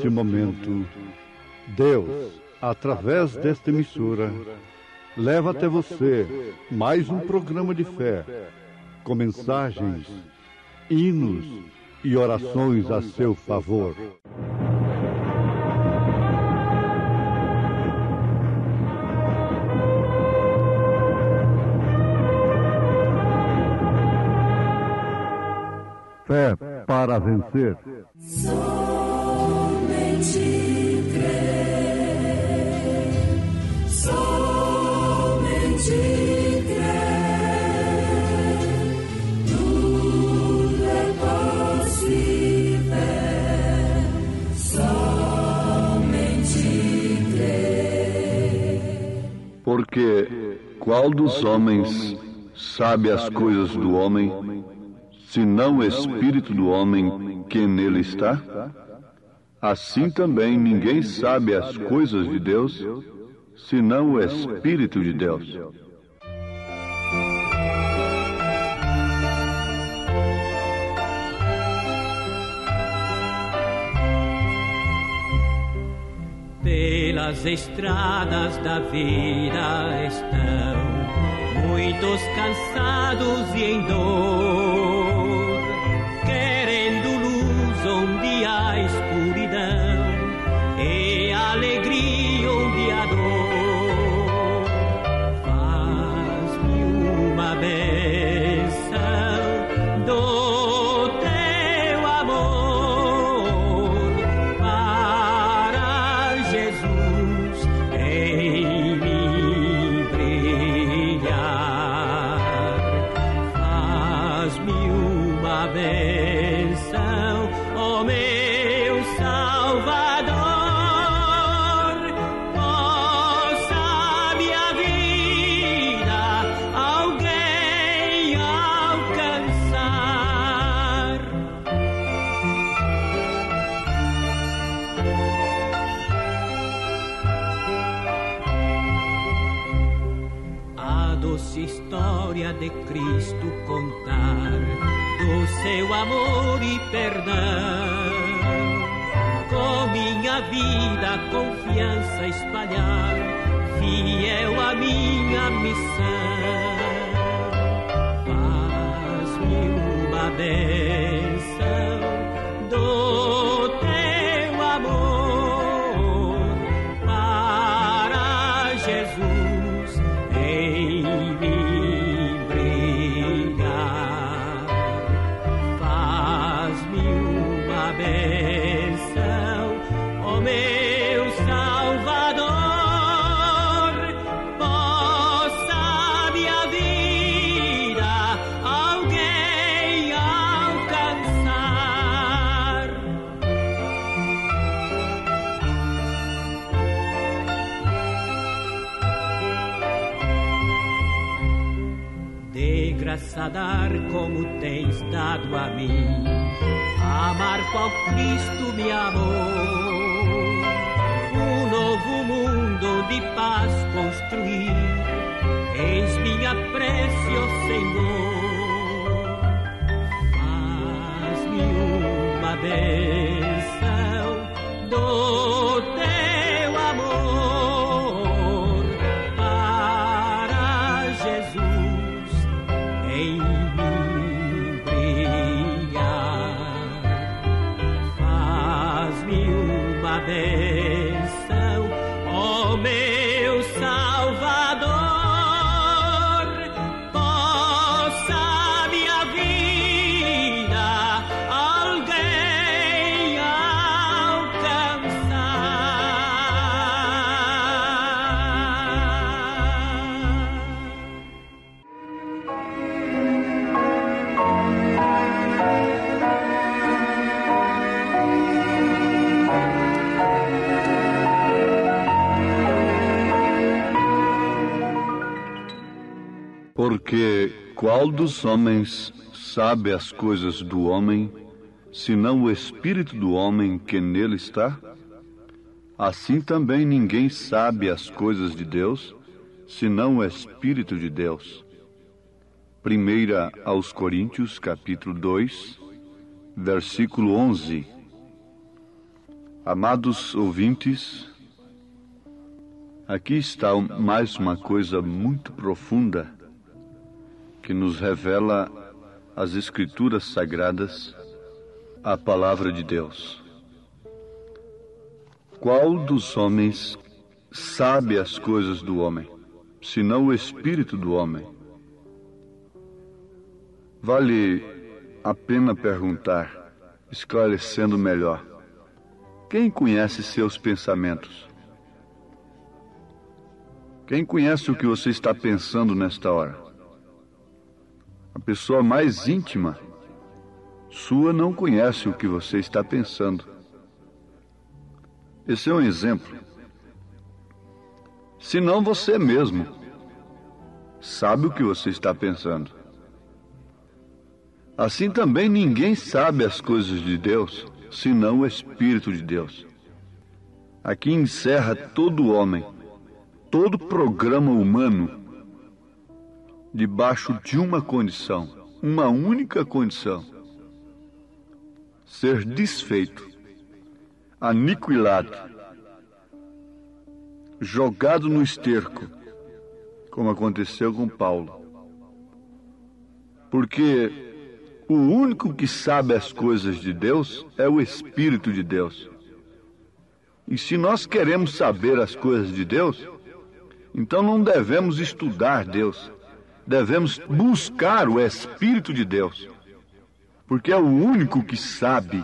neste momento, Deus, através desta emissora, leva até você mais um programa de fé, com mensagens, hinos e orações a seu favor. Fé para vencer. Somente crer, somente crer, tudo é possível, somente crer. Porque qual dos homens sabe as coisas do homem, senão o Espírito do homem que nele está? Assim também ninguém sabe as coisas de Deus, senão o Espírito de Deus. Pelas estradas da vida estão muitos cansados e em dor, querendo luz onde há escuridão e alegria onde há dor. Faz-me uma bênção do teu amor para Jesus em mim brilhar. Faz-me uma bênção, ó meu Salvador, possa minha vida alguém alcançar. A doce história de Cristo contar, do seu amor e perdão, com minha vida confiança espalhar, fiel a minha missão. Faz-me uma bênção do teu amor para Jesus em mim brilhar. Faz-me uma bênção, ó meu Salvador, possa minha vida alguém alcançar. De graça dar como tens dado a mim, amar qual Cristo me amou, um novo mundo de paz construir, eis minha prece, ó Senhor. Faz-me uma bênção do teu amor para Jesus em mim brilhar. Faz-me uma bênção, ó meu Salvador, possa minha vida alguém Porque qual dos homens sabe as coisas do homem, senão o Espírito do homem que nele está? Assim também ninguém sabe as coisas de Deus, senão o Espírito de Deus. 1 aos Coríntios, capítulo 2, versículo 11. Amados ouvintes, aqui está mais uma coisa muito profunda que nos revela as Escrituras Sagradas, a Palavra de Deus. Qual dos homens sabe as coisas do homem, senão o Espírito do homem? Vale a pena perguntar, esclarecendo melhor: quem conhece seus pensamentos? Quem conhece o que você está pensando nesta hora? A pessoa mais íntima sua não conhece o que você está pensando. Esse é um exemplo. Senão você mesmo sabe o que você está pensando. Assim também ninguém sabe as coisas de Deus, senão o Espírito de Deus. Aqui encerra todo homem, todo programa humano, debaixo de uma condição, uma única condição: ser desfeito, aniquilado, jogado no esterco, como aconteceu com Paulo. Porque o único que sabe as coisas de Deus é o Espírito de Deus. E se nós queremos saber as coisas de Deus, então não devemos estudar Deus, devemos buscar o Espírito de Deus, porque é o único que sabe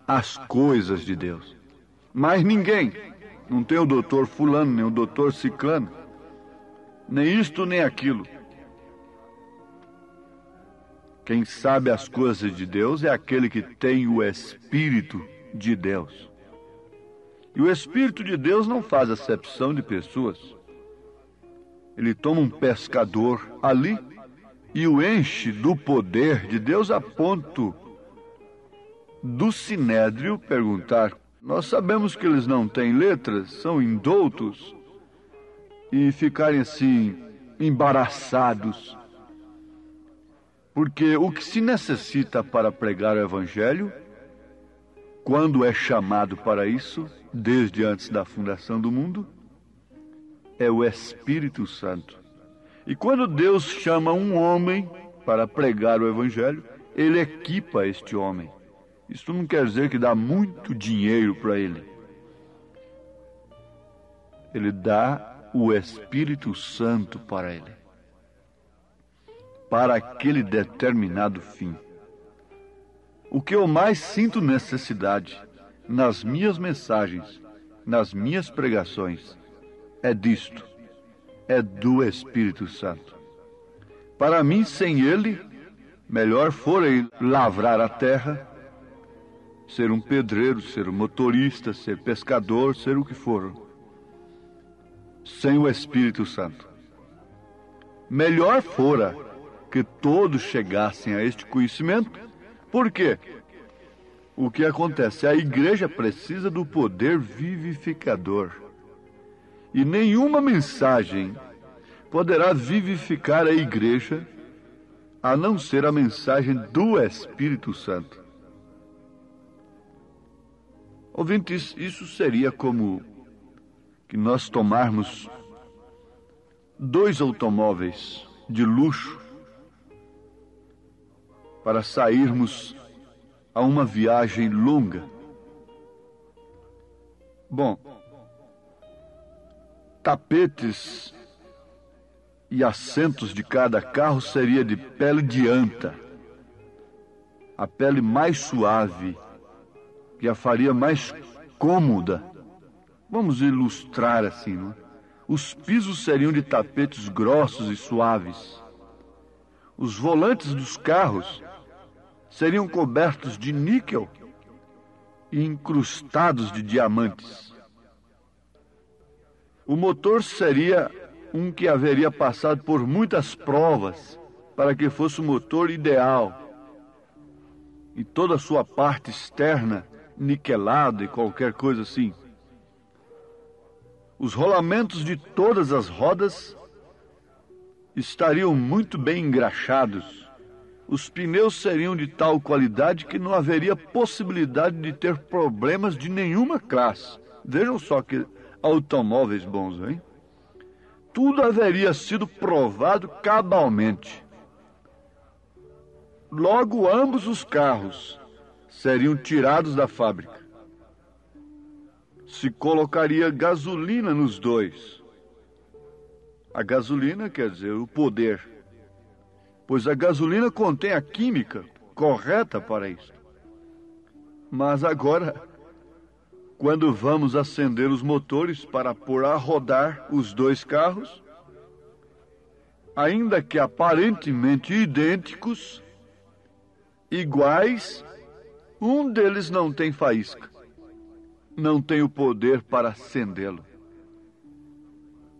as coisas de Deus. Mas ninguém, não tem o doutor fulano, nem o doutor ciclano, nem isto nem aquilo. Quem sabe as coisas de Deus é aquele que tem o Espírito de Deus. E o Espírito de Deus não faz acepção de pessoas. Ele toma um pescador ali e o enche do poder de Deus a ponto do Sinédrio perguntar: nós sabemos que eles não têm letras, são indoutos, e ficarem assim embaraçados. Porque o que se necessita para pregar o Evangelho, quando é chamado para isso, desde antes da fundação do mundo, é o Espírito Santo. E quando Deus chama um homem para pregar o Evangelho, Ele equipa este homem. Isso não quer dizer que dá muito dinheiro para ele. Ele dá o Espírito Santo para ele, para aquele determinado fim. O que eu mais sinto necessidade nas minhas mensagens, nas minhas pregações, é disto, é do Espírito Santo. Para mim, sem ele, melhor fora lavrar a terra, ser um pedreiro, ser um motorista, ser pescador, ser o que for, sem o Espírito Santo. Melhor fora que todos chegassem a este conhecimento. Por quê? O que acontece? A igreja precisa do poder vivificador. E nenhuma mensagem poderá vivificar a igreja a não ser a mensagem do Espírito Santo. Ouvintes, isso seria como que nós tomarmos 2 automóveis de luxo para sairmos a uma viagem longa. Bom, tapetes e assentos de cada carro seria de pele de anta, a pele mais suave, que a faria mais cômoda. Vamos ilustrar assim, não é? Os pisos seriam de tapetes grossos e suaves. Os volantes dos carros seriam cobertos de níquel e incrustados de diamantes. O motor seria um que haveria passado por muitas provas para que fosse o motor ideal. E toda a sua parte externa niquelada e qualquer coisa assim. Os rolamentos de todas as rodas estariam muito bem engraxados, os pneus seriam de tal qualidade que não haveria possibilidade de ter problemas de nenhuma classe. Vejam só que automóveis bons, hein? Tudo haveria sido provado cabalmente. Logo, ambos os carros seriam tirados da fábrica. Se colocaria gasolina nos dois. A gasolina quer dizer o poder, pois a gasolina contém a química correta para isso. Mas agora, quando vamos acender os motores para pôr a rodar os dois carros, ainda que aparentemente idênticos, iguais, um deles não tem faísca, não tem o poder para acendê-lo,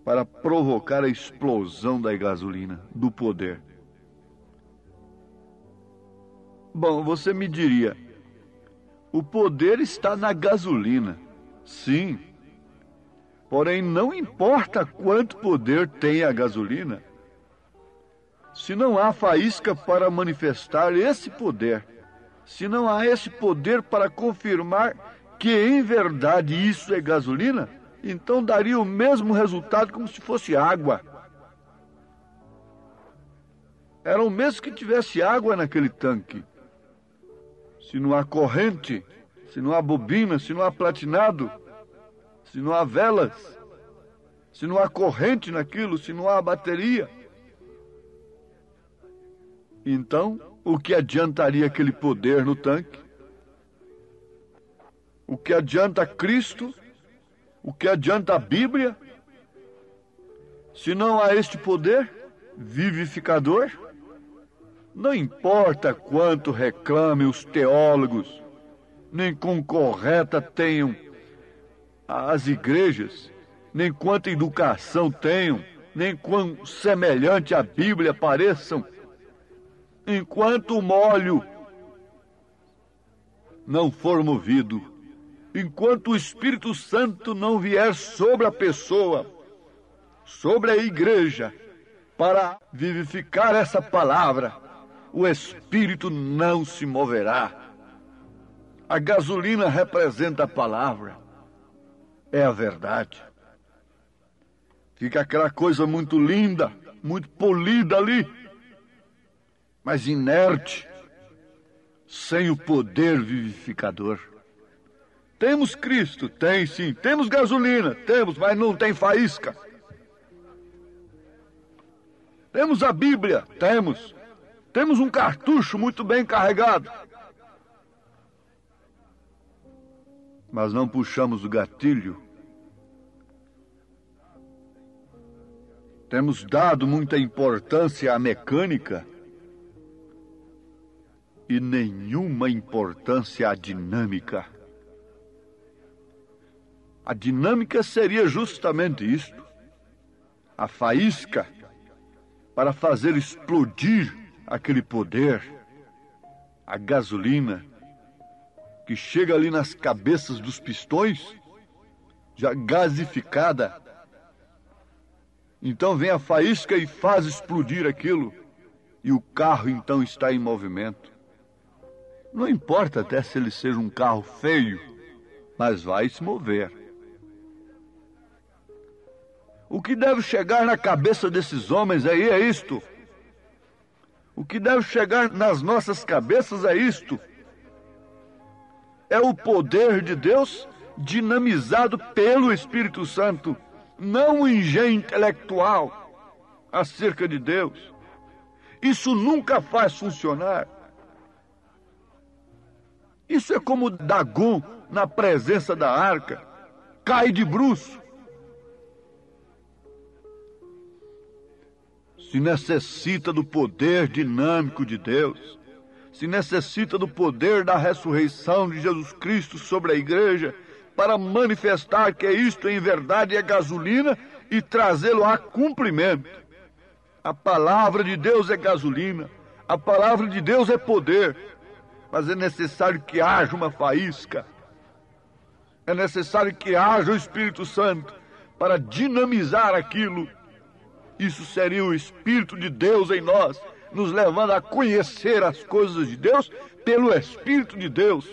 para provocar a explosão da gasolina, do poder. Bom, você me diria, o poder está na gasolina. Sim. Porém, não importa quanto poder tem a gasolina, se não há faísca para manifestar esse poder, se não há esse poder para confirmar que em verdade isso é gasolina, então daria o mesmo resultado como se fosse água. Era o mesmo que tivesse água naquele tanque. Se não há corrente, se não há bobina, se não há platinado, se não há velas, se não há corrente naquilo, se não há bateria, então o que adiantaria aquele poder no tanque? O que adianta Cristo? O que adianta a Bíblia? Se não há este poder vivificador? Não importa quanto reclamem os teólogos, nem quão correta tenham as igrejas, nem quanta educação tenham, nem quão semelhante à Bíblia pareçam, enquanto o molho não for movido, enquanto o Espírito Santo não vier sobre a pessoa, sobre a igreja, para vivificar essa palavra, o Espírito não se moverá. A gasolina representa a palavra, é a verdade. Fica aquela coisa muito linda, muito polida ali, mas inerte, sem o poder vivificador. Temos Cristo? Tem sim. Temos gasolina? Temos, mas não tem faísca. Temos a Bíblia? Temos. Temos um cartucho muito bem carregado. Mas não puxamos o gatilho. Temos dado muita importância à mecânica e nenhuma importância à dinâmica. A dinâmica seria justamente isto, a faísca para fazer explodir aquele poder, a gasolina que chega ali nas cabeças dos pistões, já gasificada. Então vem a faísca e faz explodir aquilo, e o carro então está em movimento. Não importa até se ele seja um carro feio, mas vai se mover. O que deve chegar na cabeça desses homens aí é isto. O que deve chegar nas nossas cabeças é isto. É o poder de Deus dinamizado pelo Espírito Santo, não um engenho intelectual acerca de Deus. Isso nunca faz funcionar. Isso é como Dagom na presença da arca, cai de bruço. Se necessita do poder dinâmico de Deus, se necessita do poder da ressurreição de Jesus Cristo sobre a igreja, para manifestar que isto em verdade é gasolina e trazê-lo a cumprimento. A palavra de Deus é gasolina, a palavra de Deus é poder, mas é necessário que haja uma faísca, é necessário que haja o Espírito Santo para dinamizar aquilo. Isso seria o Espírito de Deus em nós, nos levando a conhecer as coisas de Deus pelo Espírito de Deus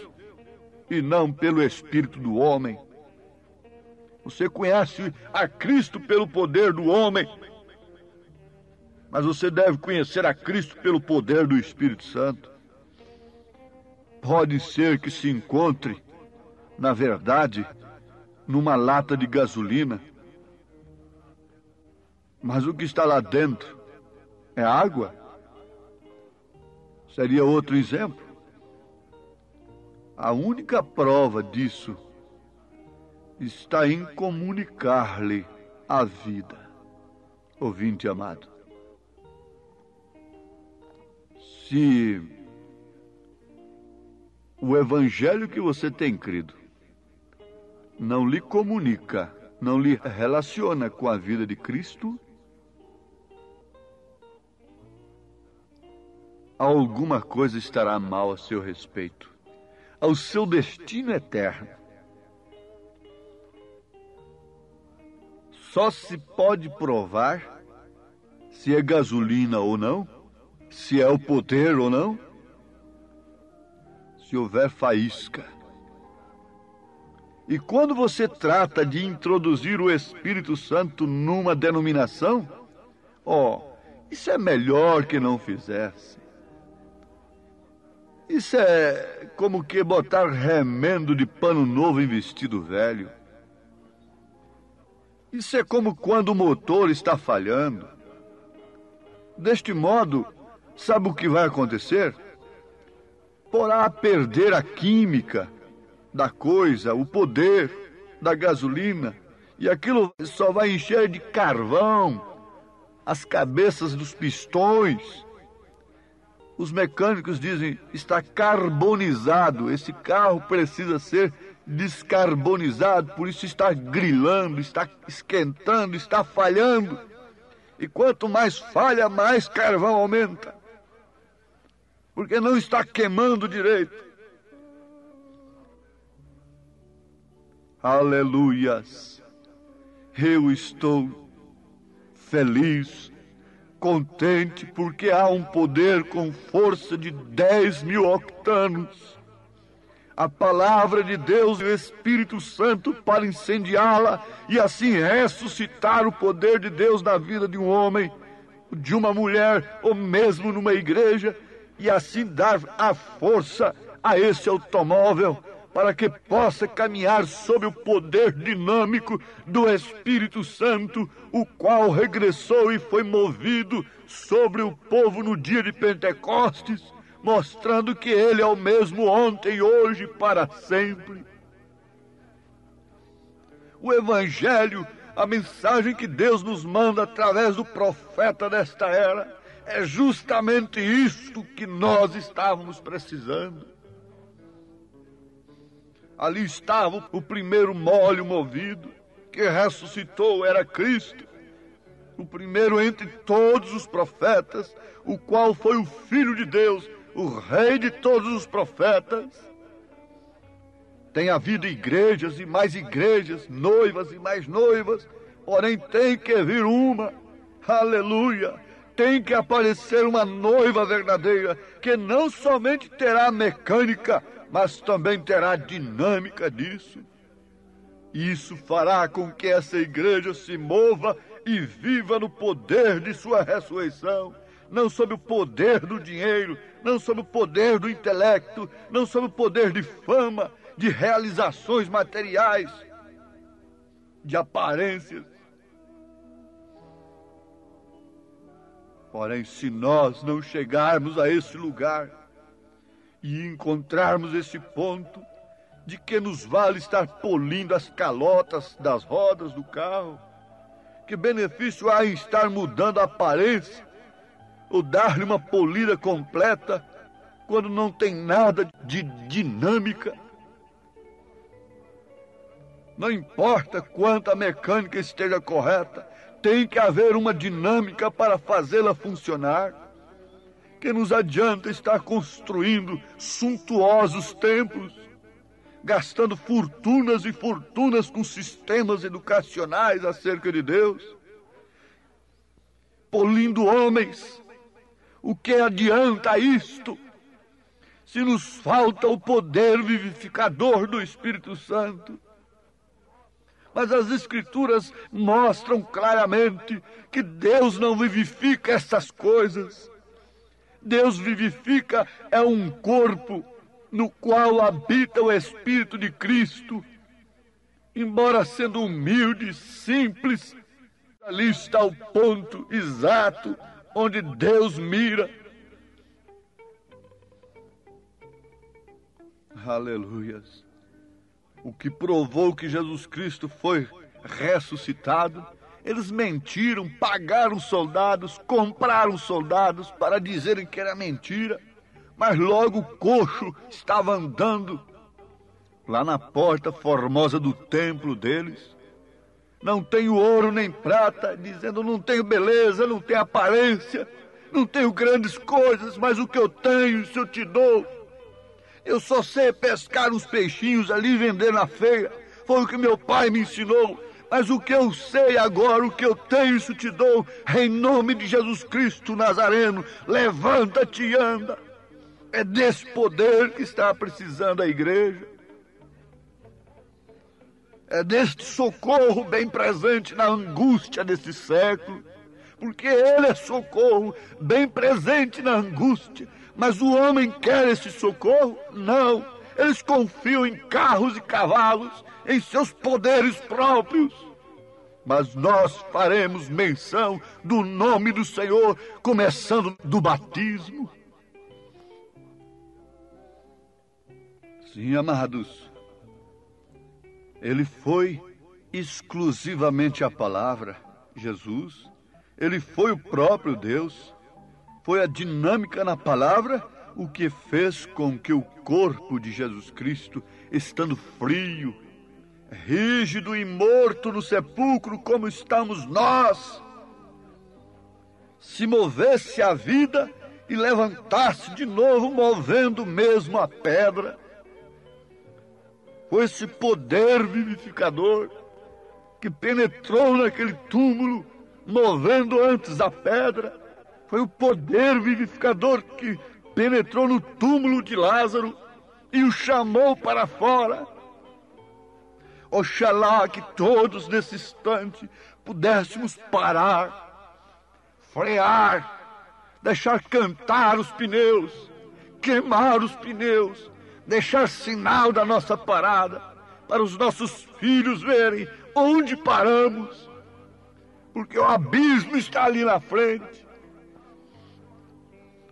e não pelo espírito do homem. Você conhece a Cristo pelo poder do homem, mas você deve conhecer a Cristo pelo poder do Espírito Santo. Pode ser que se encontre, na verdade, numa lata de gasolina, mas o que está lá dentro é água? Seria outro exemplo. A única prova disso está em comunicar-lhe a vida. Ouvinte amado, se o evangelho que você tem crido não lhe comunica, não lhe relaciona com a vida de Cristo, alguma coisa estará mal a seu respeito, ao seu destino eterno. Só se pode provar se é gasolina ou não, se é o poder ou não, se houver faísca. E quando você trata de introduzir o Espírito Santo numa denominação, isso é melhor que não fizesse. Isso é como que botar remendo de pano novo em vestido velho. Isso é como quando o motor está falhando. Deste modo, sabe o que vai acontecer? Porá a perder a química da coisa, o poder da gasolina, e aquilo só vai encher de carvão as cabeças dos pistões. Os mecânicos dizem, está carbonizado, esse carro precisa ser descarbonizado, por isso está grilando, está esquentando, está falhando. E quanto mais falha, mais carvão aumenta, porque não está queimando direito. Aleluias! Eu estou feliz, contente, porque há um poder com força de 10.000 octanos. A palavra de Deus e o Espírito Santo para incendiá-la e assim ressuscitar o poder de Deus na vida de um homem, de uma mulher ou mesmo numa igreja, e assim dar a força a esse automóvel para que possa caminhar sob o poder dinâmico do Espírito Santo, o qual regressou e foi movido sobre o povo no dia de Pentecostes, mostrando que Ele é o mesmo ontem, hoje, para sempre. O Evangelho, a mensagem que Deus nos manda através do profeta desta era, é justamente isto que nós estávamos precisando. Ali estava o primeiro molho movido, que ressuscitou, era Cristo, o primeiro entre todos os profetas, o qual foi o Filho de Deus, o Rei de todos os profetas. Tem havido igrejas e mais igrejas, noivas e mais noivas, porém tem que vir uma, aleluia, tem que aparecer uma noiva verdadeira, que não somente terá mecânica, mas também terá dinâmica disso. Isso fará com que essa igreja se mova e viva no poder de sua ressurreição, não sob o poder do dinheiro, não sob o poder do intelecto, não sob o poder de fama, de realizações materiais, de aparências. Porém, se nós não chegarmos a esse lugar e encontrarmos esse ponto de que nos vale estar polindo as calotas das rodas do carro, que benefício há em estar mudando a aparência ou dar-lhe uma polida completa quando não tem nada de dinâmica? Não importa quanto a mecânica esteja correta, tem que haver uma dinâmica para fazê-la funcionar. Que nos adianta estar construindo suntuosos templos, gastando fortunas e fortunas com sistemas educacionais acerca de Deus, polindo homens, O que adianta isto se nos falta o poder vivificador do Espírito Santo? Mas as Escrituras mostram claramente que Deus não vivifica essas coisas. Deus vivifica é um corpo no qual habita o Espírito de Cristo. Embora sendo humilde, simples, ali está o ponto exato onde Deus mira. Aleluias. O que provou que Jesus Cristo foi ressuscitado, eles mentiram, pagaram soldados, compraram soldados para dizerem que era mentira, mas logo o coxo estava andando lá na porta formosa do templo deles. Não tenho ouro nem prata, dizendo não tenho beleza, não tenho aparência, não tenho grandes coisas, mas o que eu tenho, isso eu te dou. Eu só sei pescar uns peixinhos ali e vender na feira. Foi o que meu pai me ensinou. Mas o que eu sei agora, o que eu tenho, isso te dou. Em nome de Jesus Cristo Nazareno, levanta-te e anda. É desse poder que está precisando a igreja. É deste socorro bem presente na angústia desse século. Porque ele é socorro bem presente na angústia. Mas o homem quer esse socorro? Não. Eles confiam em carros e cavalos, em seus poderes próprios. Mas nós faremos menção do nome do Senhor, começando do batismo. Sim, amados. Ele foi exclusivamente a palavra, Jesus. Ele foi o próprio Deus. Foi a dinâmica na palavra o que fez com que o corpo de Jesus Cristo, estando frio, rígido e morto no sepulcro como estamos nós, se movesse a vida e levantasse de novo, movendo mesmo a pedra. Foi esse poder vivificador que penetrou naquele túmulo, movendo antes a pedra. Foi o poder vivificador que penetrou no túmulo de Lázaro e o chamou para fora. Oxalá que todos nesse instante pudéssemos parar, frear, deixar cantar os pneus, queimar os pneus, deixar sinal da nossa parada, para os nossos filhos verem onde paramos, porque o abismo está ali na frente.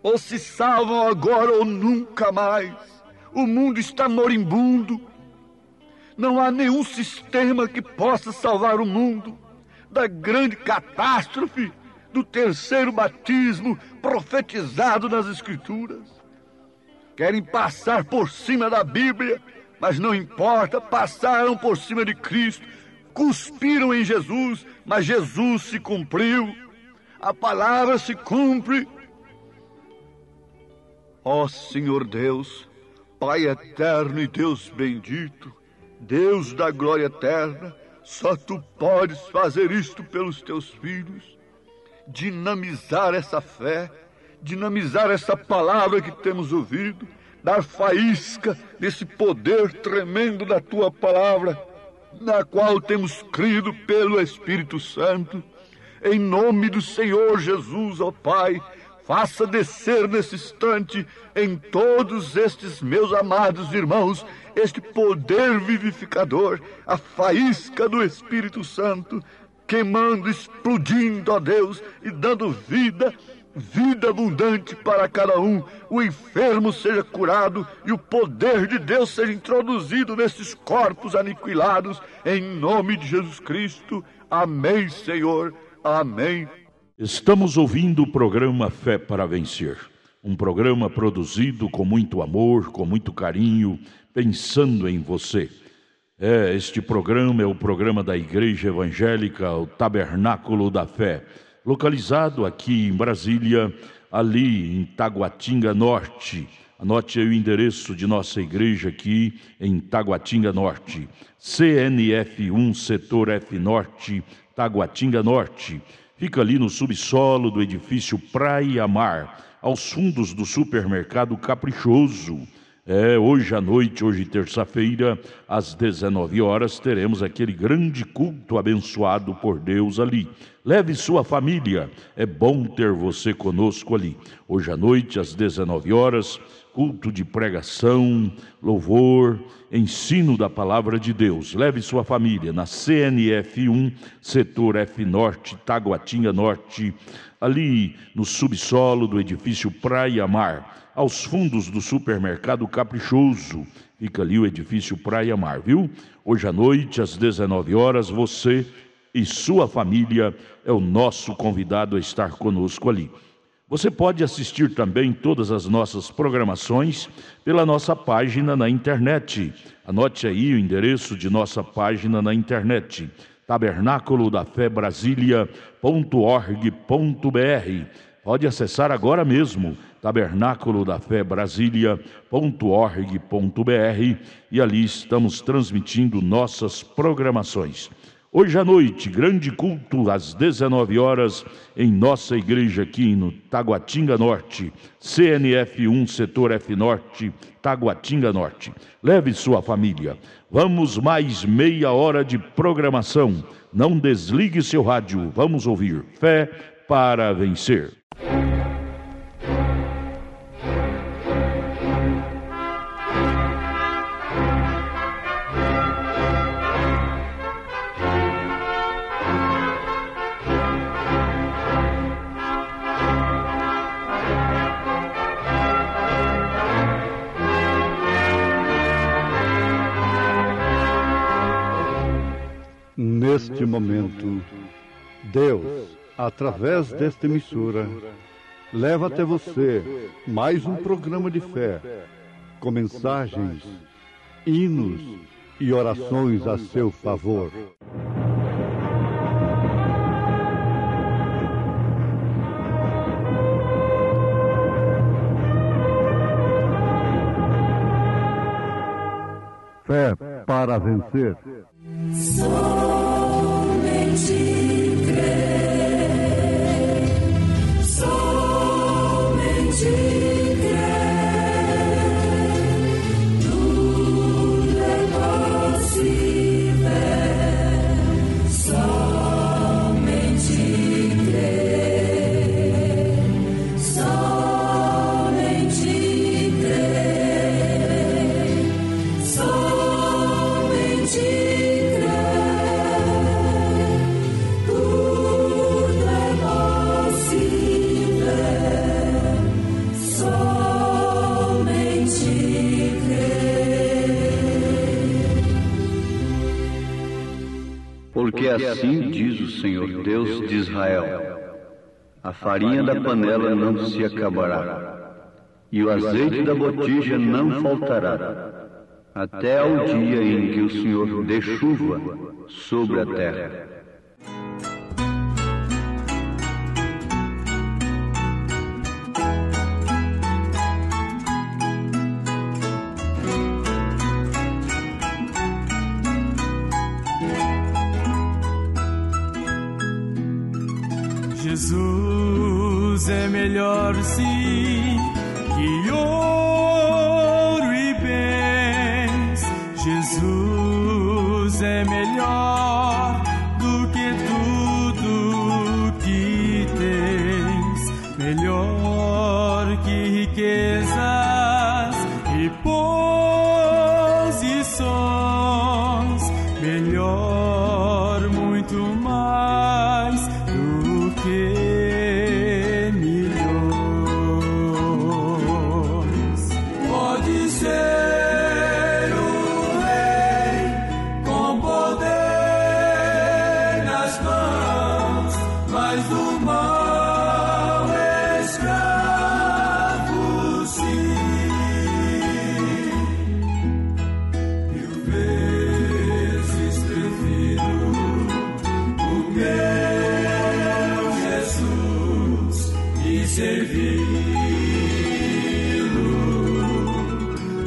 Ou se salvam agora ou nunca mais. O mundo está moribundo. Não há nenhum sistema que possa salvar o mundo da grande catástrofe do terceiro batismo profetizado nas Escrituras. Querem passar por cima da Bíblia, mas não importa, passaram por cima de Cristo, cuspiram em Jesus, mas Jesus se cumpriu. A palavra se cumpre. Ó Senhor Deus, Pai eterno e Deus bendito, Deus da glória eterna, só Tu podes fazer isto pelos Teus filhos, dinamizar essa fé, dinamizar essa palavra que temos ouvido, dar faísca desse poder tremendo da Tua palavra, na qual temos crido pelo Espírito Santo. Em nome do Senhor Jesus, ó Pai, faça descer nesse instante em todos estes meus amados irmãos este poder vivificador, a faísca do Espírito Santo, queimando, explodindo, ó Deus, e dando vida abundante para cada um. O enfermo seja curado e o poder de Deus seja introduzido nesses corpos aniquilados, em nome de Jesus Cristo. Amém, Senhor. Amém. Estamos ouvindo o programa Fé para Vencer, um programa produzido com muito amor, com muito carinho, pensando em você. Este programa é o programa da Igreja Evangélica, o Tabernáculo da Fé, localizado aqui em Brasília, ali em Taguatinga Norte. Anote aí o endereço de nossa igreja aqui em Taguatinga Norte, CNF1, Setor F Norte, Taguatinga Norte. Fica ali no subsolo do edifício Praia Mar, aos fundos do supermercado Caprichoso. Hoje à noite, hoje terça-feira, às 19 horas, teremos aquele grande culto abençoado por Deus ali. Leve sua família, é bom ter você conosco ali. Hoje à noite, às 19 horas, culto de pregação, louvor, ensino da palavra de Deus. Leve sua família na CNF 1, setor F Norte, Taguatinga Norte, ali no subsolo do edifício Praia Mar, aos fundos do supermercado Caprichoso. Fica ali o edifício Praia Mar, viu? Hoje à noite, às 19 horas, você e sua família é o nosso convidado a estar conosco ali. Você pode assistir também todas as nossas programações pela nossa página na internet. Anote aí o endereço de nossa página na internet: tabernaculodafebrasilia.org.br. Pode acessar agora mesmo, tabernaculodafebrasilia.org.br, e ali estamos transmitindo nossas programações. Hoje à noite, grande culto às 19 horas em nossa igreja aqui no Taguatinga Norte, CNF 1, setor F Norte, Taguatinga Norte. Leve sua família. Vamos mais meia hora de programação. Não desligue seu rádio. Vamos ouvir Fé para Vencer. Neste momento, Deus, através desta emissora, leva até você mais um programa de fé, com mensagens, hinos e orações a seu favor. Fé para vencer. Somente crer, somente crer, tudo é possível, somente crer, somente crer, somente Porque assim diz o Senhor Deus de Israel: a farinha da panela não se acabará, e o azeite da botija não faltará, até ao dia em que o Senhor dê chuva sobre a terra. Jesus é melhor sim que ouro e bens. Jesus é melhor do que tudo que tens, melhor que riquezas e posições, melhor muito mais do que milhões. Pode ser o rei com poder nas mãos, mas do mal escravo sim. Mil vezes prefiro o meu Jesus e servi-lo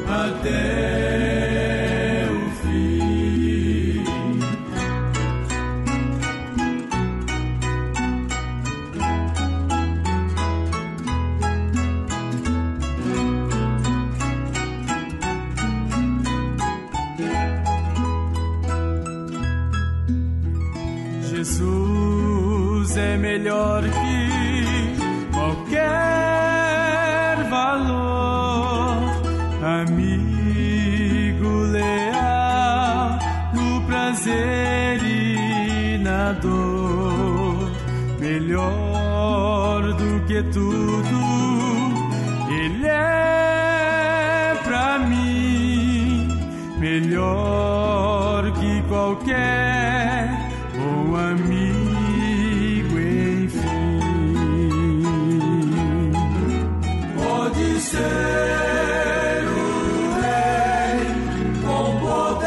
até o fim. qualquer valor, amigo leal, no prazer e na dor, melhor do que tudo, Ele é pra mim, melhor que qualquer bom amigo, enfim. Pode ser o rei com poder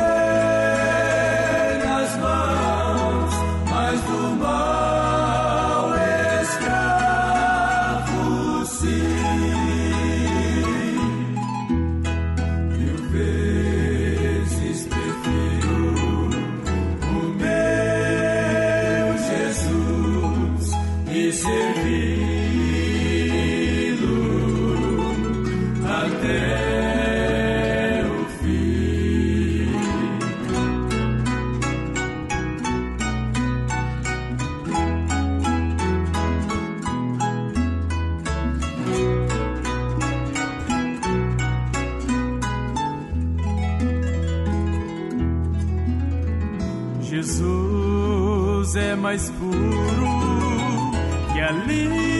nas mãos, mas do mal escravo, sim. 1000 vezes prefiro o meu Jesus e servi-lo até o fim. Jesus é mais puro que a linda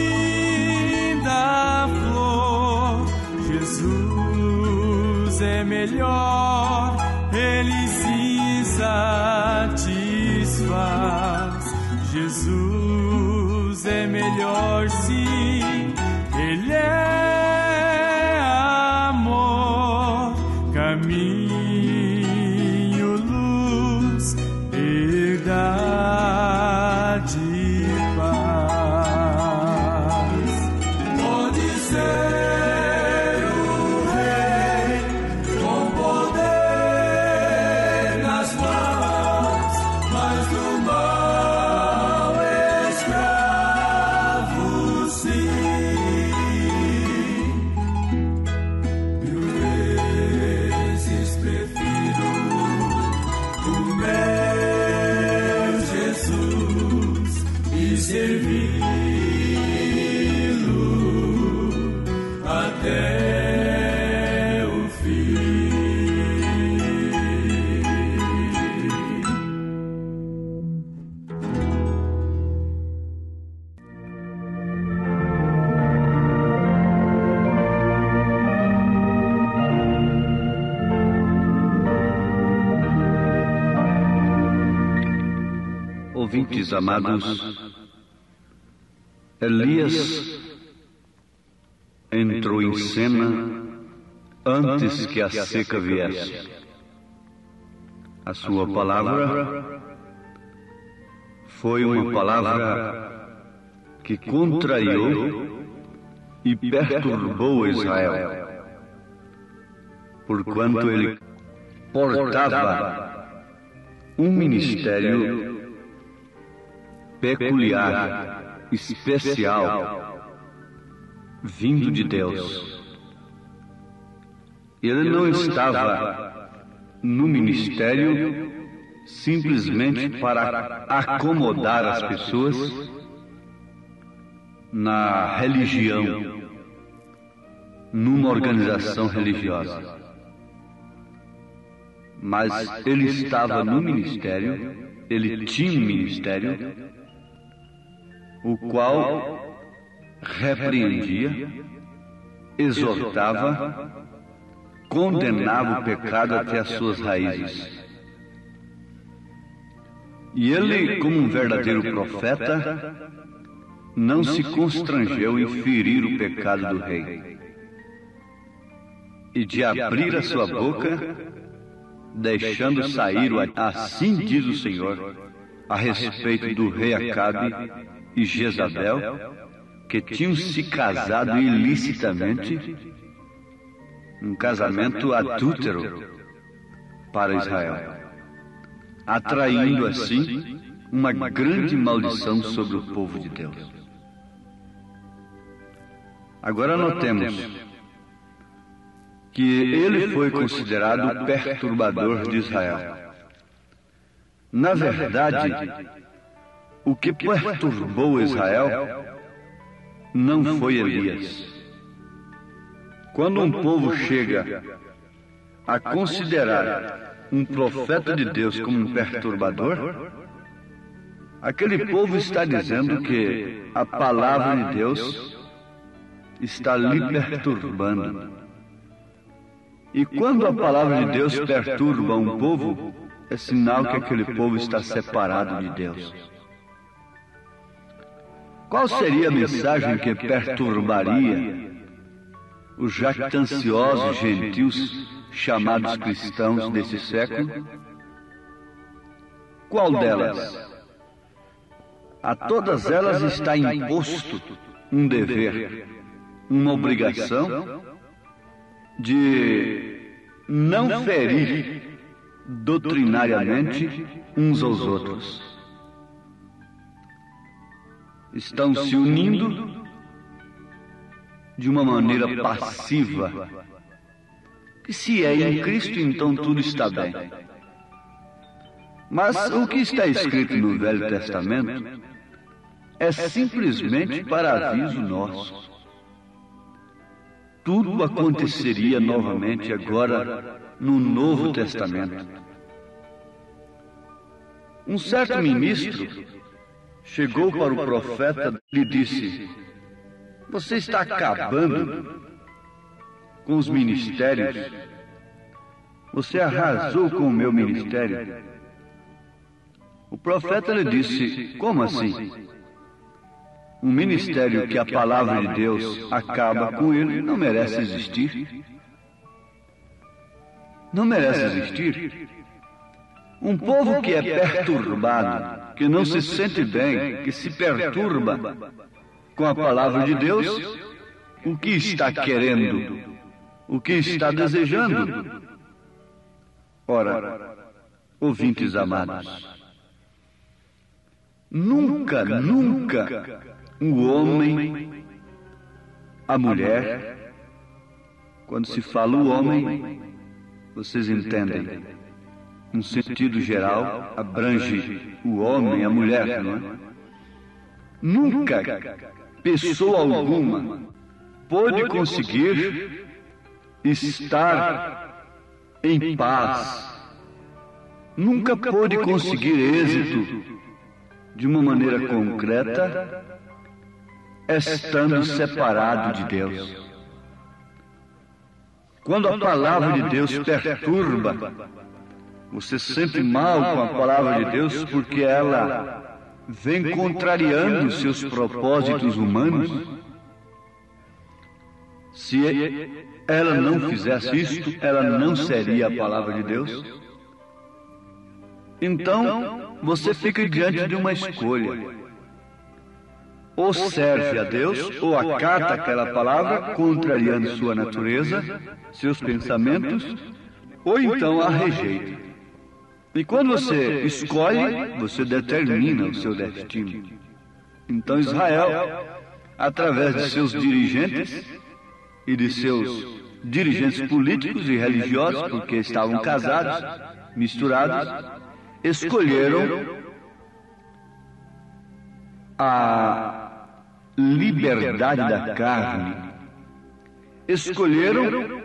flor. Jesus é melhor, Ele sim satisfaz. Jesus é melhor, sim, Ele é amor, caminho, luz, verdade e paz. Pode ser o rei com poder nas mãos, mas do mal escravo, sim. 1000 vezes prefiro o meu Jesus e servi-lo até o fim. Ouvintes amados, Elias entrou em cena antes que a seca viesse. A sua palavra foi uma palavra que contrariou e perturbou Israel, porquanto ele portava um ministério peculiar, especial, vindo de Deus. Ele não estava no ministério simplesmente para acomodar as pessoas na religião, numa organização religiosa. Mas ele estava no ministério, ele tinha um ministério, o qual repreendia, exortava, condenava o pecado até as suas raízes. E ele, como um verdadeiro profeta, não se constrangeu em ferir o pecado do rei e de abrir a sua boca, deixando sair o assim diz o Senhor a respeito do rei Acabe e Jezabel, que tinham se casado ilicitamente, um casamento adúltero para Israel, atraindo assim uma grande maldição sobre o povo de Deus. Agora notemos que ele foi considerado o perturbador de Israel. Na verdade, o que perturbou Israel não foi Elias. Quando um povo chega a considerar um profeta de Deus como um perturbador, aquele povo está dizendo que a palavra de Deus está lhe perturbando. E quando a palavra de Deus perturba um povo, é sinal que aquele povo está separado de Deus. Qual seria a mensagem que perturbaria os jactanciosos gentios chamados cristãos desse século? Qual delas? A todas elas está imposto um dever, uma obrigação de não ferir doutrinariamente uns aos outros. Estão se unindo de uma maneira passiva, que se é em Cristo, então tudo está bem. Mas o que está escrito no Velho Testamento é simplesmente para aviso nosso. Tudo aconteceria novamente agora no Novo Testamento. Um certo ministro chegou para o profeta e lhe disse: você está acabando com os ministérios. Você arrasou com o meu ministério. O profeta lhe disse: como assim? Um ministério que a palavra de Deus acaba com ele não merece existir. Não merece existir. Um povo que é perturbado, que não se sente bem, que se perturba com a palavra de Deus, o que está querendo? O que está desejando? Ora, ouvintes amados, nunca o homem, a mulher, quando se fala o homem, vocês entendem, no sentido geral, abrange o homem e a mulher, não é? Nunca pessoa alguma pôde conseguir estar em paz, nunca pôde conseguir êxito de uma maneira concreta, estando separado de Deus. Quando a palavra de Deus perturba, você se sente mal com a palavra de Deus porque ela vem contrariando os seus propósitos humanos. Se ela não fizesse isto, ela não seria a palavra de Deus. Então, você fica diante de uma escolha. Ou serve a Deus, ou acata aquela palavra, contrariando sua natureza, seus pensamentos, ou então a rejeita. E quando você escolhe, você determina o seu destino. Então Israel, através de seus dirigentes e de seus dirigentes políticos e religiosos, porque estavam casados, misturados, escolheram a liberdade da carne, escolheram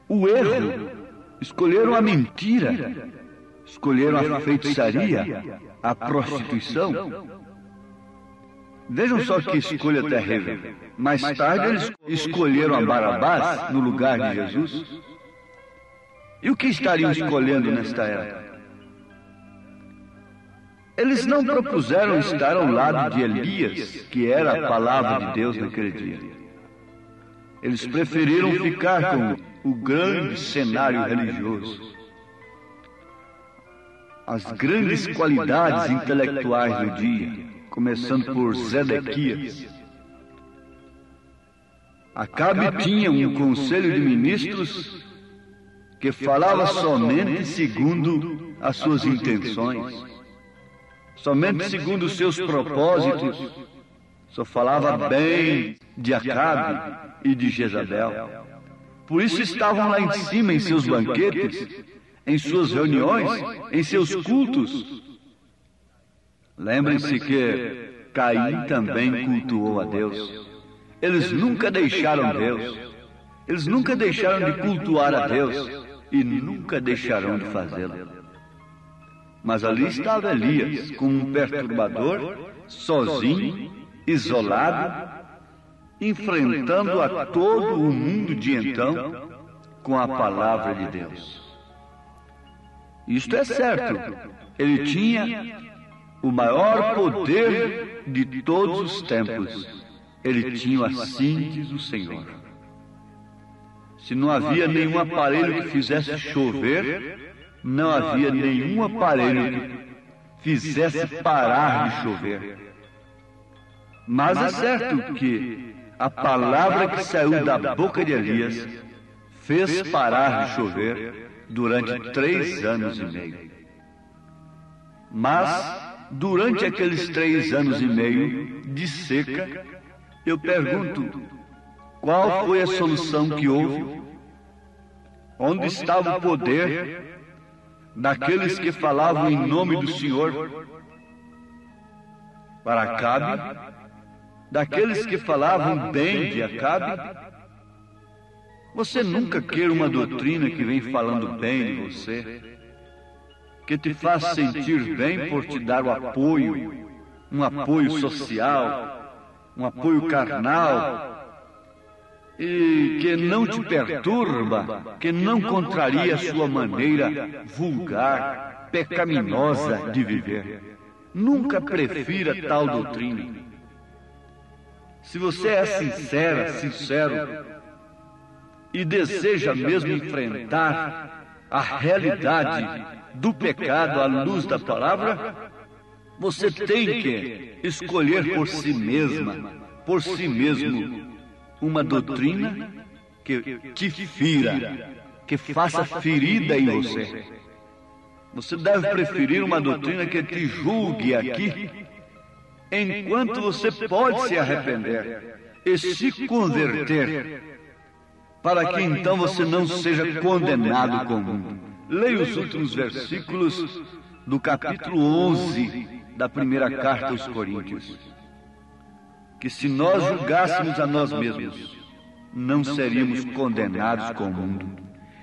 o erro, escolheram a mentira, escolheram a feitiçaria, a prostituição. Vejam só que escolha terrível. Mais tarde eles escolheram a Barabás no lugar de Jesus. E o que estariam escolhendo nesta época? Eles não propuseram estar ao lado de Elias, que era a palavra de Deus naquele dia. Eles preferiram ficar com o grande cenário religioso, as grandes qualidades intelectuais do dia, começando por Zedequias. Acabe tinha um conselho de ministros que falava somente segundo as suas intenções, somente segundo os seus propósitos, só falava bem de Acabe e de Jezabel. Por isso estavam lá em cima em seus banquetes, em suas reuniões, em seus cultos. Lembrem-se que Caim também cultuou a Deus. Eles nunca deixaram Deus. Eles nunca deixaram de cultuar a Deus e nunca deixarão de fazê-lo. Mas ali estava Elias, como um perturbador, sozinho, isolado, enfrentando a todo o mundo de então com a palavra de Deus. Isto é certo, ele tinha o maior poder de todos os tempos. Ele tinha assim diz o Senhor. Se não havia nenhum aparelho que fizesse chover, não havia nenhum aparelho que fizesse parar de chover. Mas é certo que a palavra que saiu da boca de Elias fez parar de chover durante 3 anos e meio. Mas, durante aqueles 3 anos e meio de seca, eu pergunto, qual foi a solução que houve? Onde estava o poder daqueles que falavam em nome do Senhor para Acabe, daqueles que falavam bem de Acabe? Você nunca queira uma doutrina que vem falando bem de você, que te faz sentir bem por te dar o apoio, um apoio social, um apoio carnal, e que não te perturba, que não contraria a sua maneira vulgar, pecaminosa de viver. Nunca prefira tal doutrina. Se você é sincero, e deseja mesmo enfrentar a realidade do pecado à luz da palavra, você tem que escolher por si mesmo, uma doutrina que te fira, que faça ferida em você. Você deve preferir uma doutrina que te julgue aqui, enquanto você pode se arrepender e se converter, para que então você não seja condenado com o mundo. Leia os últimos versículos do capítulo 11 da primeira carta aos Coríntios. Que se nós julgássemos a nós mesmos, não seríamos condenados com o mundo.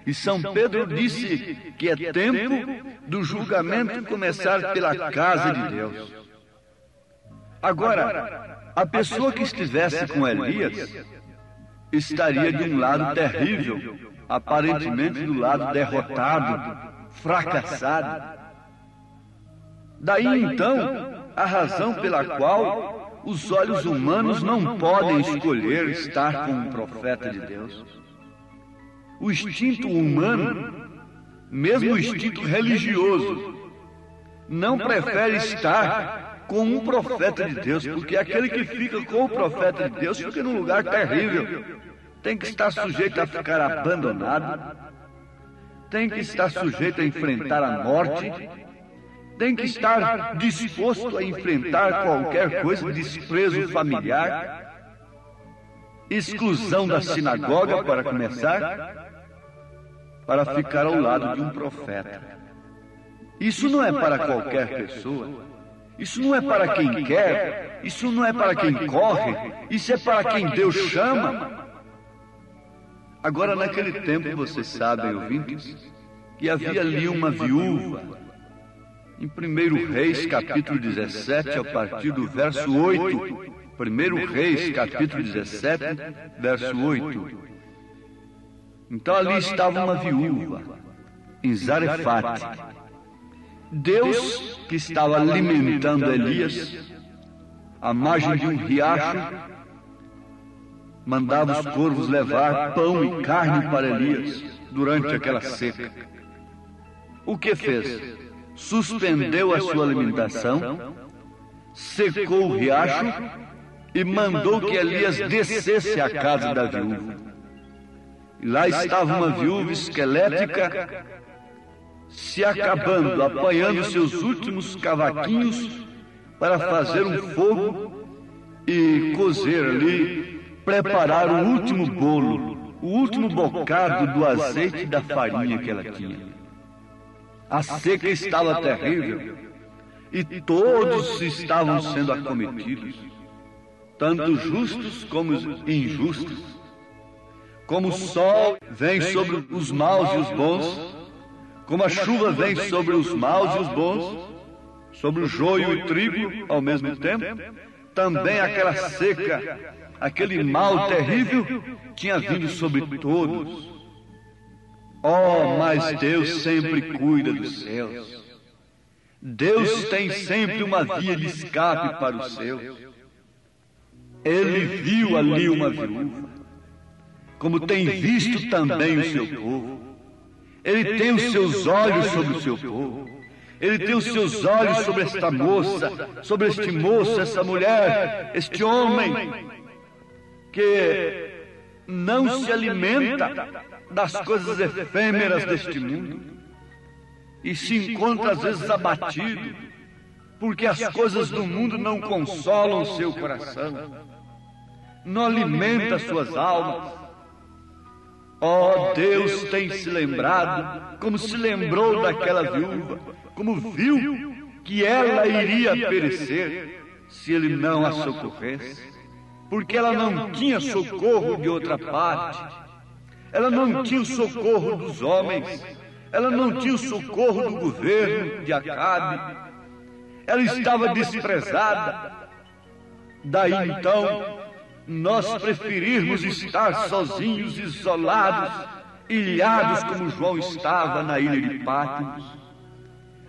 E São Pedro disse que é tempo do julgamento começar pela casa de Deus. Agora, a pessoa que estivesse com Elias estaria de um lado terrível, aparentemente do lado derrotado, fracassado. Daí então, a razão pela qual os olhos humanos não podem escolher estar com um profeta de Deus. O instinto humano, mesmo o instinto religioso, não prefere estar com um profeta de Deus, porque aquele que fica com o profeta de Deus fica num lugar terrível. Tem que estar sujeito a ficar abandonado, tem que estar sujeito a enfrentar a morte, tem que estar disposto a enfrentar qualquer coisa, desprezo familiar, exclusão da sinagoga, para começar, para ficar ao lado de um profeta. Isso não é para qualquer pessoa, isso não é para quem quer, isso não é para quem corre, isso é para quem Deus chama. Agora, naquele tempo, vocês sabem, ouvintes, que havia ali uma viúva. Em 1 Reis, capítulo 17, a partir do verso 8. 1 Reis, capítulo 17, verso 8. Então ali estava uma viúva, em Zarefate. Deus, que estava alimentando Elias, à margem de um riacho, mandava os corvos levar pão e carne para Elias durante aquela seca. O que fez? Suspendeu a sua alimentação, secou o riacho e mandou que Elias descesse à casa da viúva. E lá estava uma viúva esquelética, se acabando, apanhando seus últimos cavaquinhos para fazer um fogo e cozer ali, preparar o último bolo, o último bocado do azeite e da farinha que ela tinha. A seca estava terrível. e todos estavam sendo acometidos, tanto justos como injustos. Como o sol vem sobre os maus e os bons, como a chuva vem sobre os maus e os bons, sobre o joio e o trigo ao mesmo tempo, também aquela seca, aquele mal terrível tinha vindo sobre todos. Oh, mas Deus sempre cuida dos céus. Deus tem sempre uma via de escape para os seus. Ele viu ali uma viúva, como tem visto também o seu povo. Ele tem os seus olhos sobre o seu povo. Ele tem os seus olhos sobre esta moça, sobre este moço, essa mulher, este homem, que não se alimenta das coisas efêmeras deste mundo e se encontra às vezes abatido, porque as coisas do mundo não consolam o seu coração, não alimenta suas almas. Oh, Deus tem se lembrado, como se lembrou daquela viúva, como viu que ela iria perecer se ele não a socorresse, porque ela não tinha socorro de outra parte, ela não tinha o socorro dos homens, ela não tinha o socorro do governo de Acabe, ela estava desprezada. Daí então nós preferirmos estar sozinhos, isolados, ilhados como João estava na ilha de Patmos.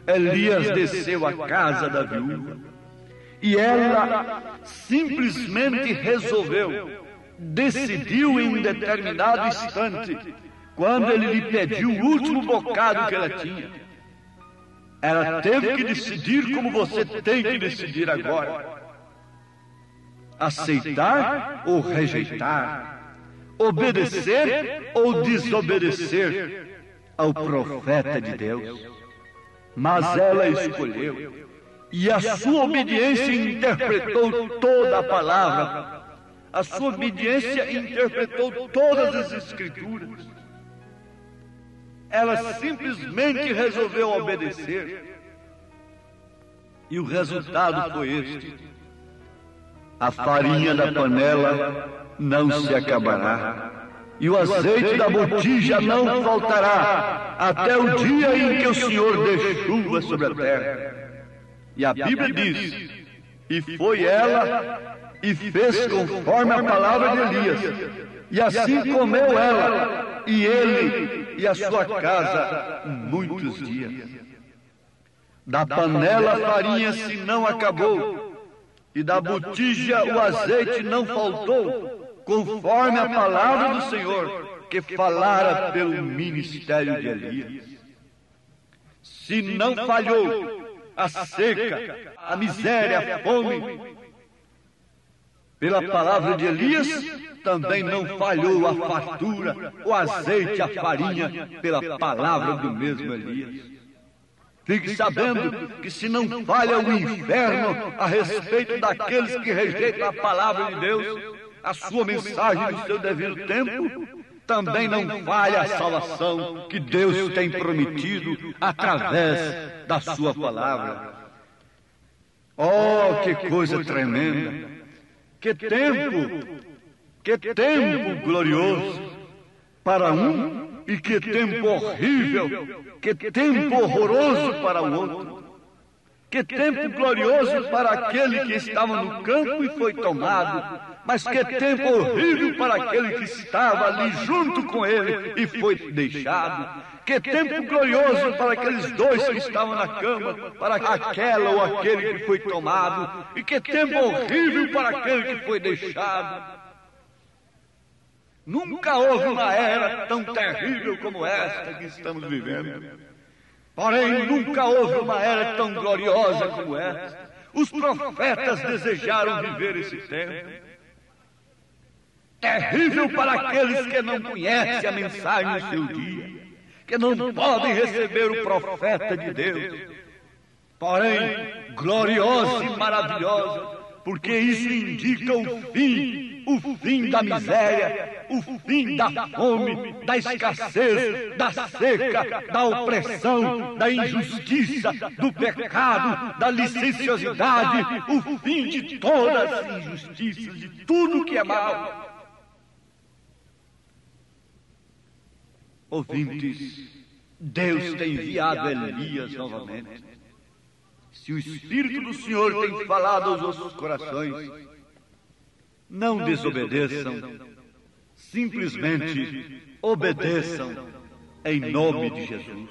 Elias desceu à casa da viúva e ela simplesmente resolveu, decidiu em um determinado instante, quando ele lhe pediu o último bocado que ela tinha. Ela teve que decidir como você tem que decidir agora: aceitar ou rejeitar, obedecer ou desobedecer ao profeta de Deus. Mas ela escolheu, e a sua obediência interpretou toda a palavra, a sua obediência interpretou todas as Escrituras. Ela simplesmente resolveu obedecer, e o resultado foi este: a farinha da panela não se acabará, e o azeite da botija não faltará, até o dia em que o Senhor dê chuva sobre a terra. E a Bíblia diz: e foi ela e fez conforme a palavra de Elias, e assim comeu ela, e ele e a sua casa muitos dias. Da panela a farinha se não acabou, e da botija o azeite não faltou, conforme a palavra do Senhor, que falara pelo ministério de Elias. Se não falhou a seca, a miséria, a fome, pela palavra de Elias, também não falhou a fartura, o azeite, a farinha, pela palavra do mesmo Elias. Fique sabendo que se não falha o inferno a respeito daqueles que rejeitam a palavra de Deus, a sua mensagem no seu devido tempo, também não falha a salvação que Deus tem prometido através da sua palavra. Oh, que coisa tremenda! Que tempo glorioso para um e que tempo horrível, que tempo horroroso para o outro. Que tempo glorioso para aquele que estava no campo e foi tomado, mas que tempo horrível para aquele que estava ali junto com ele e foi deixado. Que tempo glorioso para aqueles dois que estavam na cama, para aquela ou aquele que foi tomado, e que tempo horrível para aquele que foi deixado. Nunca houve uma era tão terrível como esta que estamos vivendo. Porém, nunca houve uma era tão gloriosa como esta. Os profetas desejaram viver esse tempo. Terrível para aqueles que não conhecem a mensagem no seu dia, que não podem receber o profeta de Deus. Porém, gloriosa e maravilhosa porque isso indica o fim da miséria, o fim da fome, da escassez, da seca, da opressão, da injustiça, do pecado, da licenciosidade, o fim de todas as injustiças, de tudo que é mal. Ouvintes, Deus tem enviado Elias novamente. Se o Espírito do Senhor tem falado aos vossos corações, não desobedeçam, simplesmente obedeçam em nome de Jesus.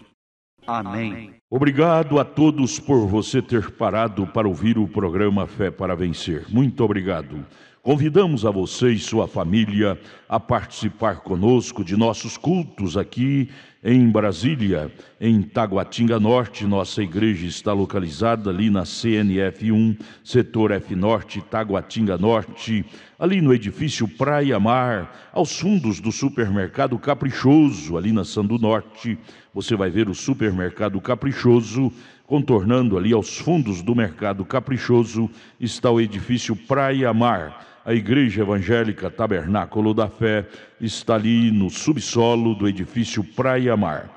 Amém. Obrigado a todos por você ter parado para ouvir o programa Fé para Vencer. Muito obrigado. Convidamos a você e sua família a participar conosco de nossos cultos aqui em Brasília, em Taguatinga Norte. Nossa igreja está localizada ali na CNF 1, setor F Norte, Taguatinga Norte, ali no edifício Praia Mar, aos fundos do supermercado Caprichoso, ali na Sandu Norte. Você vai ver o supermercado Caprichoso. Contornando ali aos fundos do mercado Caprichoso está o edifício Praia Mar. A Igreja Evangélica Tabernáculo da Fé está ali no subsolo do edifício Praia Mar.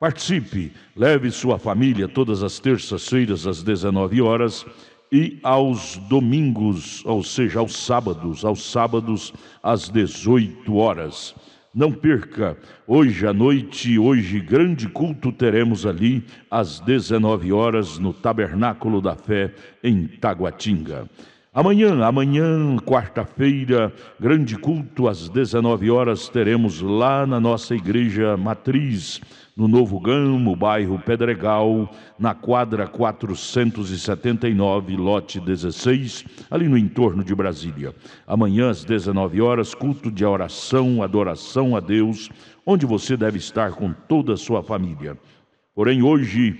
Participe, leve sua família todas as terças-feiras às 19 horas e aos domingos, ou seja, aos sábados às 18 horas. Não perca, hoje à noite, grande culto teremos ali às 19 horas no Tabernáculo da Fé em Taguatinga. Amanhã, quarta-feira, grande culto às 19 horas teremos lá na nossa igreja matriz, no Novo Gamo, bairro Pedregal, na quadra 479, lote 16, ali no entorno de Brasília. Amanhã às 19 horas, culto de oração, adoração a Deus, onde você deve estar com toda a sua família. Porém, hoje,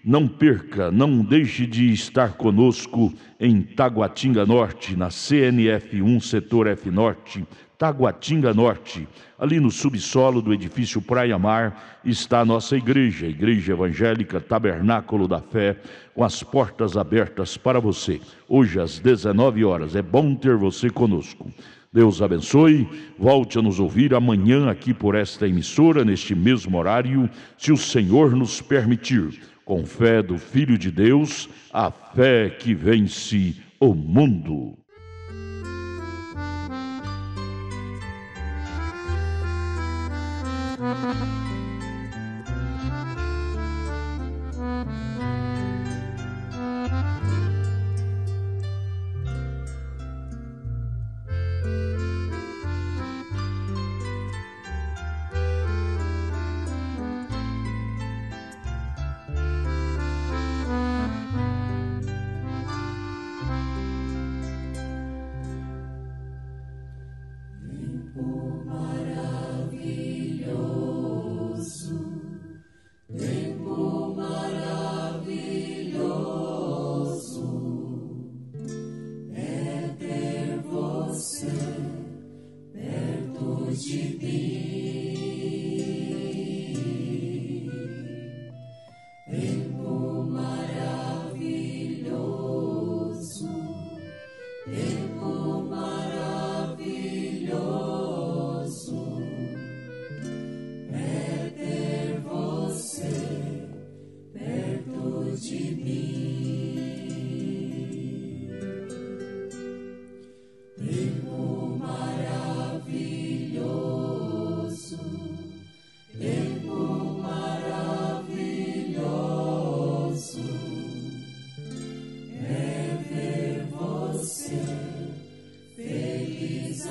não perca, não deixe de estar conosco em Taguatinga Norte, na CNF 1, setor F Norte, Taguatinga Norte. Ali no subsolo do edifício Praia Mar está a nossa igreja, a Igreja Evangélica Tabernáculo da Fé, com as portas abertas para você. Hoje às 19 horas, é bom ter você conosco. Deus abençoe, volte a nos ouvir amanhã aqui por esta emissora, neste mesmo horário, se o Senhor nos permitir, com fé do Filho de Deus, a fé que vence o mundo.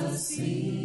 Assim